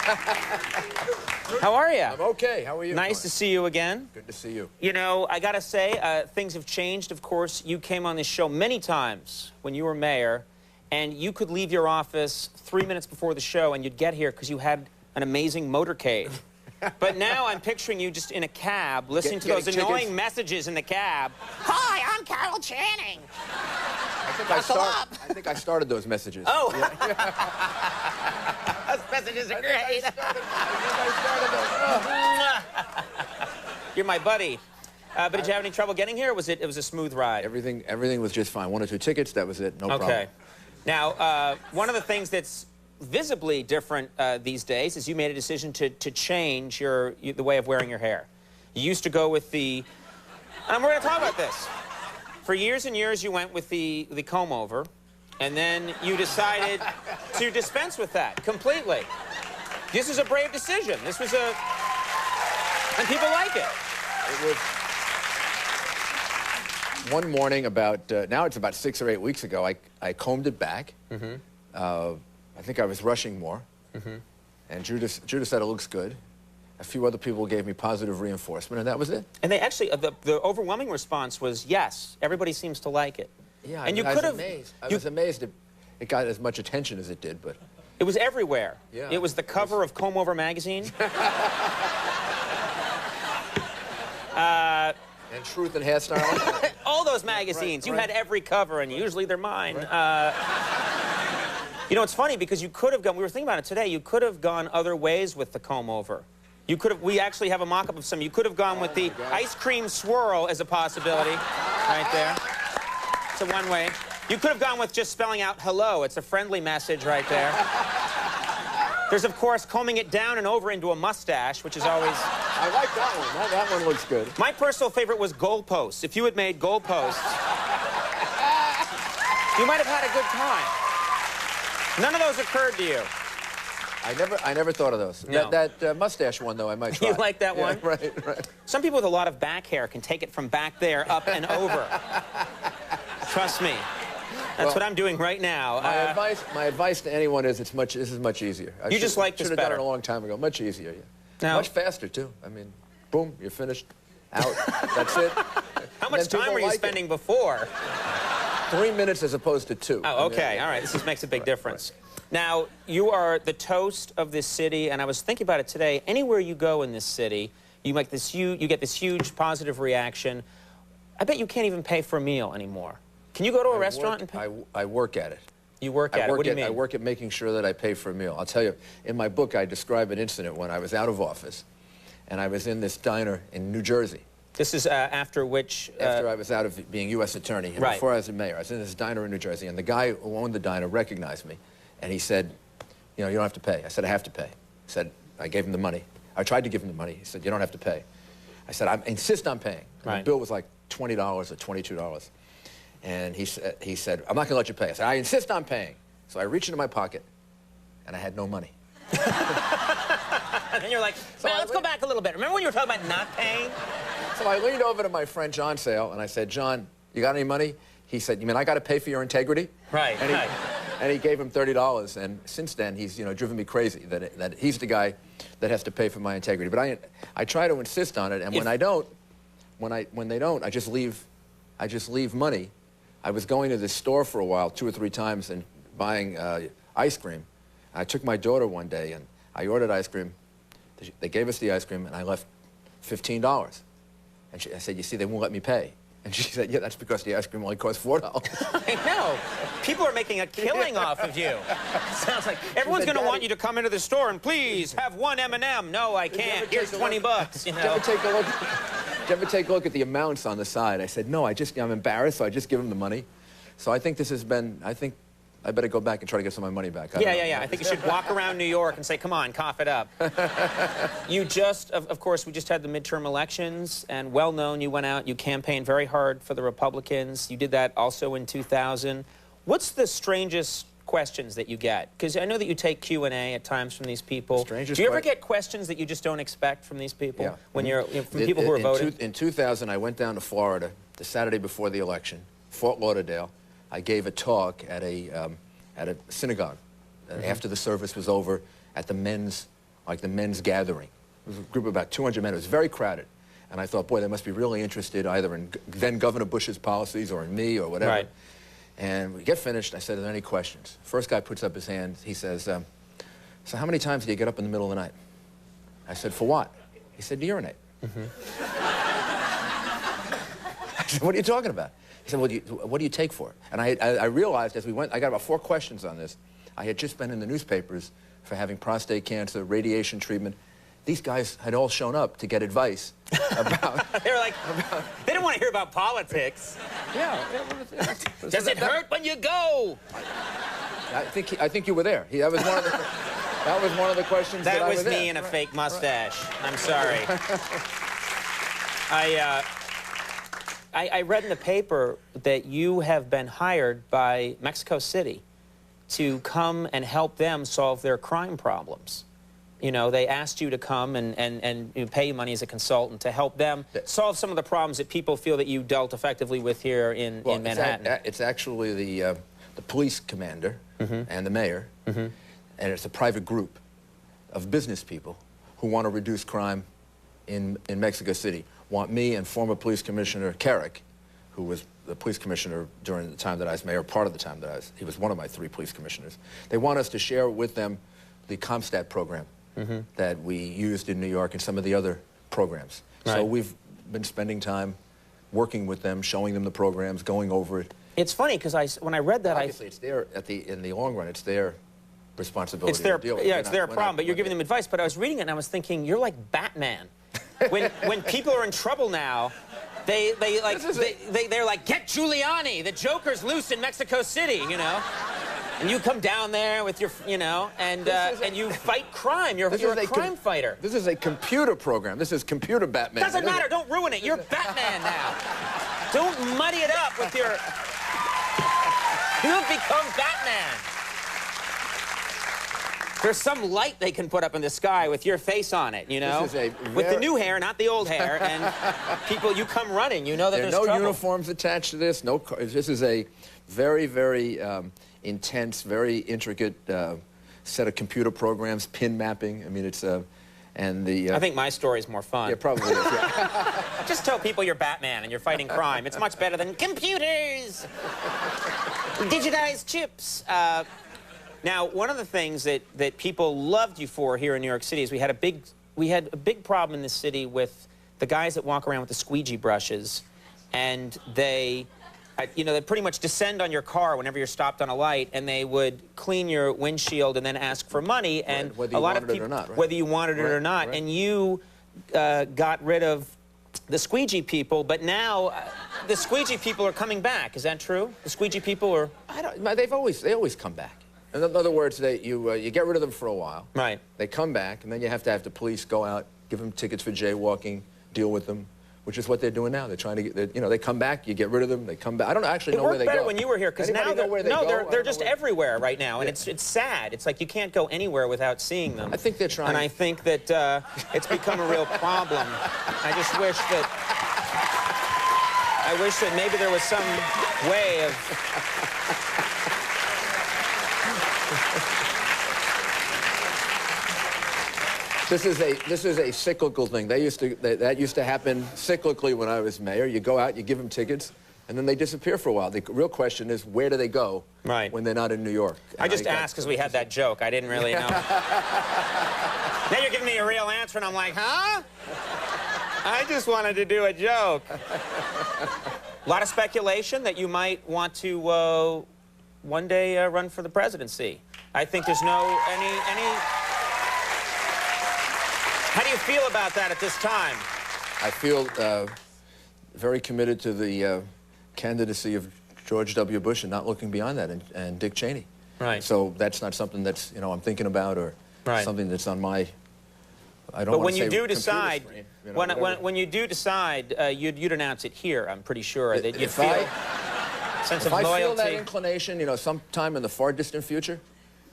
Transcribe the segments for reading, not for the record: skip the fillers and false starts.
How are you? I'm okay. How are you? Nice to see you again. Good to see you. You know, I gotta say, things have changed. Of course, you came on this show many times when you were mayor, and you could leave your office 3 minutes before the show, and you'd get here because you had an amazing motorcade. But now I'm picturing you just in a cab, listening to those annoying messages in the cab. Hi, I'm Carol Channing. I think I started those messages. Oh. Yeah. Those messages are great. I started those. You're my buddy. But did you have any trouble getting here, or was it was a smooth ride? Everything was just fine. 1 or 2 tickets, that was it. No problem. Okay. Now, one of the things that's visibly different these days is you made a decision to change the way of wearing your hair. You used to go with the, and we're going to talk about this. For years and years, you went with the comb-over, and then you decided to dispense with that completely. This is a brave decision. This was a, and people like it. It was one morning about, now it's about 6 or 8 weeks ago, I combed it back. Mm-hmm. I think I was rushing more. Mm-hmm. And Judah said it looks good. A few other people gave me positive reinforcement, and that was it. And they actually, the overwhelming response was yes. Everybody seems to like it. Yeah, and I was amazed it got as much attention as it did, but... It was everywhere. Yeah. It was the cover of Comb Over magazine. And Truth and Hairstyle. All those magazines. Right. You had every cover, and usually they're mine. Right. You know, it's funny because you could have gone, we were thinking about it today, you could have gone other ways with the comb over. You could have, we actually have a mock-up of some, you could have gone with the ice cream swirl as a possibility, right there. It's a one way. You could have gone with just spelling out hello. It's a friendly message right there. There's, of course, combing it down and over into a mustache, which is always... I like that one. That one looks good. My personal favorite was goalposts. If you had made goalposts, you might have had a good time. None of those occurred to you. I never thought of those. No. That mustache one, though, I might try. You like that one? Yeah, right. Some people with a lot of back hair can take it from back there up and over. Trust me. That's what I'm doing right now. My advice to anyone is this is much easier. You just like this better. Should have done it a long time ago. Much easier, yeah. Now, much faster, too. I mean, boom, you're finished. Out. That's it. How much time were you spending before? 3 minutes as opposed to 2. Oh, okay. All right. This makes a big difference. Right. Now, you are the toast of this city, and I was thinking about it today. Anywhere you go in this city, you get this huge positive reaction. I bet you can't even pay for a meal anymore. Can you go to a restaurant and pay? I work at it. You work at it? What do you mean? I work at making sure that I pay for a meal. I'll tell you, in my book, I describe an incident when I was out of office, and I was in this diner in New Jersey. This is after which... After I was out of being U.S. attorney, and before I was a mayor. I was in this diner in New Jersey, and the guy who owned the diner recognized me, and he said, you know, you don't have to pay. I said, I have to pay. He said, I gave him the money. I tried to give him the money. He said, you don't have to pay. I said, I insist on paying. And the bill was like $20 or $22. And he said, I'm not going to let you pay. I said, I insist on paying. So I reached into my pocket, and I had no money. And you're like, man, let's go back a little bit. Remember when you were talking about not paying? So I leaned over to my friend John Sale, and I said, John, you got any money? He said, you mean I got to pay for your integrity? Right, and he gave him $30, and since then he's driven me crazy that he's the guy that has to pay for my integrity. But I try to insist on it, and when they don't, I just leave money. I was going to this store for a while, 2 or 3 times, and buying ice cream. I took my daughter one day, and I ordered ice cream. They gave us the ice cream, and I left $15. And I said, you see, they won't let me pay. And she said, yeah, that's because the ice cream only costs $4. I know. People are making a killing off of you. Sounds like everyone's going to want you to come into the store and please have one M&M. No, I can't. Here's 20 bucks. You know? Did you ever take a look at the amounts on the side? I said, no, I'm embarrassed, so I just give them the money. So I think this has been, I better go back and try to get some of my money back. Yeah. I think you should walk around New York and say, come on, cough it up. You just, of course, we just had the midterm elections, and well-known, you went out, you campaigned very hard for the Republicans. You did that also in 2000. What's the strangest questions that you get? Because I know that you take Q&A at times from these people. Do you ever get questions that you just don't expect from these people? Yeah. When you're, from people who are voting? In 2000, I went down to Florida the Saturday before the election, Fort Lauderdale. I gave a talk at a synagogue after the service was over at the men's like the men's gathering. It was a group of about 200 men. It was very crowded. And I thought, boy, they must be really interested either in then Governor Bush's policies or in me or whatever. Right. And we get finished. I said, are there any questions? First guy puts up his hand. He says, so how many times do you get up in the middle of the night? I said, for what? He said, to urinate. I said, what are you talking about? He said, well, what do you take for it? And I realized as we went, I got about 4 questions on this. I had just been in the newspapers for having prostate cancer, radiation treatment. These guys had all shown up to get advice about... They were like, they didn't want to hear about politics. Yeah. Does it hurt when you go? I think you were there. That was one of the... That was one of the questions that I was me there. in a fake mustache. I'm sorry. I read in the paper that you have been hired by Mexico City to come and help them solve their crime problems. You know, they asked you to come and pay you money as a consultant to help them solve some of the problems that people feel that you dealt effectively with here in Manhattan. It's actually the police commander and the mayor, and it's a private group of business people who want to reduce crime in Mexico City. Want me and former police commissioner Carrick, who was the police commissioner during the time that I was mayor, part of the time that I was, he was one of my 3 police commissioners. They want us to share with them the ComStat program that we used in New York and some of the other programs. Right. So we've been spending time working with them, showing them the programs, going over it. It's funny because when I read that, obviously it's their, in the long run, it's their responsibility. It's their, to deal with. yeah, it's their problem. But you're giving them advice. But I was reading it and I was thinking, you're like Batman. When people are in trouble now, they're like, get Giuliani. The Joker's loose in Mexico City, you know. And you come down there with your, you know, and you fight crime. You're a crime fighter. This is a computer program. This is computer Batman. Doesn't matter. Don't ruin it. You're Batman now. Don't muddy it up with your... You've become Batman. There's some light they can put up in the sky with your face on it, you know? With the new hair, not the old hair, and people, you come running, you know that there's trouble. There are no uniforms attached to this. No, this is a very, very intense, very intricate set of computer programs, pin mapping. I mean, it's and the... I think my story is more fun. Yeah, probably is, yeah. Just tell people you're Batman and you're fighting crime. It's much better than computers, digitized chips. Now, one of the things that people loved you for here in New York City is we had a big problem in this city with the guys that walk around with the squeegee brushes, and they, you know, they pretty much descend on your car whenever you're stopped on a light, and they would clean your windshield and then ask for money, and whether you wanted it or not, right? Whether you wanted it or not, and you got rid of the squeegee people, but now the squeegee people are coming back. Is that true? The squeegee people are... They always come back. In other words, you get rid of them for a while. Right. They come back, and then you have to have the police go out, give them tickets for jaywalking, deal with them, which is what they're doing now. They're trying to get, you know, they come back, you get rid of them, they come back. I don't actually know where they go. It worked better when you were here, because now they're just everywhere right now, and it's sad. It's like you can't go anywhere without seeing them. I think they're trying. And I think that it's become a real problem. I just wish that maybe there was some way of... This is a cyclical thing. That used to happen cyclically when I was mayor. You go out, you give them tickets, and then they disappear for a while. The real question is, where do they go when they're not in New York? I just asked because we had that joke. I didn't really know. Now you're giving me a real answer, and I'm like, huh? I just wanted to do a joke. A lot of speculation that you might want to one day run for the presidency. I think there's any... How do you feel about that at this time? I feel very committed to the candidacy of George W. Bush and not looking beyond that, and Dick Cheney. Right. So that's not something that's, you know, I'm thinking about, or something that's on my... But when you do decide, when you do decide, you'd announce it here. I'm pretty sure that you'd feel a sense of loyalty. If I feel that inclination, you know, sometime in the far distant future,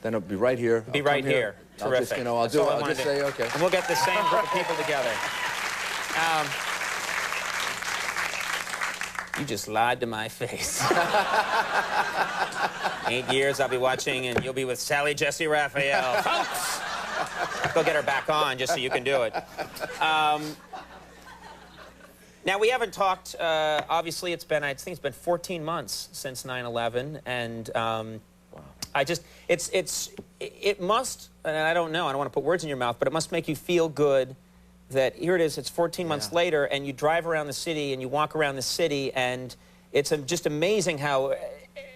then it'll be right here. Be right here. Terrific. I'll just say, okay. And we'll get the same group of people together. You just lied to my face. 8 years I'll be watching, and you'll be with Sally Jesse Raphael. Folks! Go get her back on just so you can do it. Now, we haven't talked, obviously, I think it's been 14 months since 9/11, and I just, it must, and I don't know, I don't want to put words in your mouth, but it must make you feel good that here it is, it's 14 months later, and you drive around the city, and you walk around the city, and it's just amazing how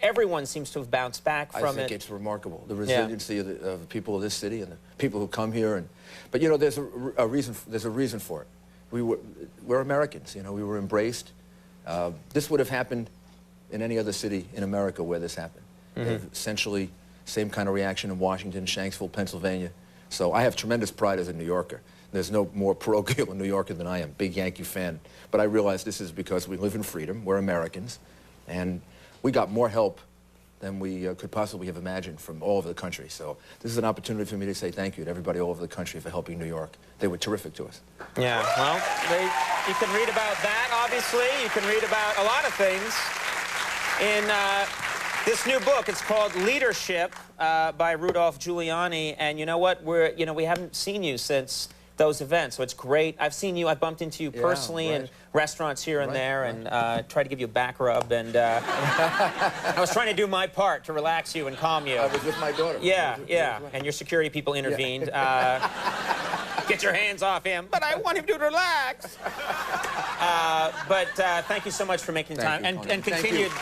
everyone seems to have bounced back from it. I think it's remarkable, the resiliency of the people of this city and the people who come here. But, you know, there's a reason for it. We're Americans, you know, we were embraced. This would have happened in any other city in America where this happened. Essentially, same kind of reaction in Washington, Shanksville, Pennsylvania. So I have tremendous pride as a New Yorker. There's no more parochial New Yorker than I am, big Yankee fan. But I realize this is because we live in freedom, we're Americans, and we got more help than we could possibly have imagined from all over the country. So this is an opportunity for me to say thank you to everybody all over the country for helping New York. They were terrific to us. Yeah, well, you can read about that, obviously. You can read about a lot of things in this new book. It's called Leadership by Rudolph Giuliani. And you know what? We haven't seen you since those events, so it's great. I've seen you, I've bumped into you personally in restaurants here and there, and tried to give you a back rub, and I was trying to do my part to relax you and calm you. I was with my daughter. Yeah, and your security people intervened. Get your hands off him, but I want him to relax. But thank you so much for making time, and continued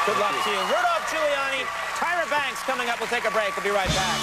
good luck to you. Rudolph Giuliani, Tyra Banks coming up. We'll take a break. We'll be right back.